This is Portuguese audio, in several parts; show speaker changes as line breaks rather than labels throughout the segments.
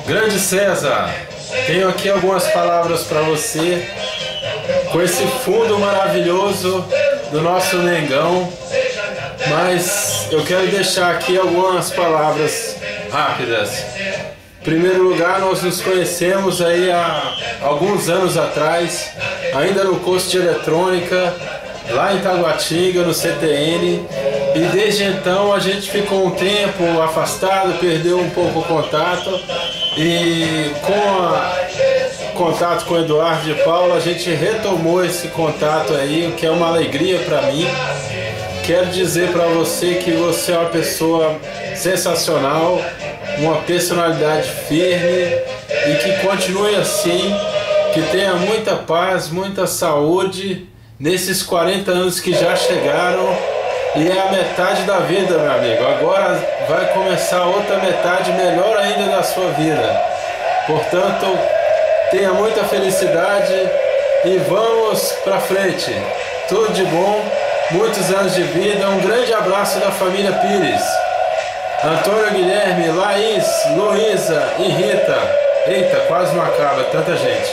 Grande César, tenho aqui algumas palavras para você, com esse fundo maravilhoso do nosso Mengão, mas eu quero deixar aqui algumas palavras rápidas. Em primeiro lugar, nós nos conhecemos aí há alguns anos atrás, ainda no curso de eletrônica, lá em Taguatinga, no CTN, e desde então a gente ficou um tempo afastado, perdeu um pouco o contato, e com o contato com o Eduardo de Paula, a gente retomou esse contato aí, o que é uma alegria para mim. Quero dizer para você que você é uma pessoa sensacional, uma personalidade firme, e que continue assim, que tenha muita paz, muita saúde nesses 40 anos que já chegaram, e é a metade da vida, meu amigo. Agora vai começar outra metade melhor ainda da sua vida. Portanto, tenha muita felicidade e vamos pra frente. Tudo de bom, muitos anos de vida. Um grande abraço da família Pires. Antônio, Guilherme, Laís, Luísa e Rita. Eita, quase não acaba, tanta gente.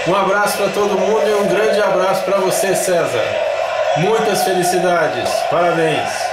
Um abraço para todo mundo e um grande abraço para você, César. Muitas felicidades, parabéns.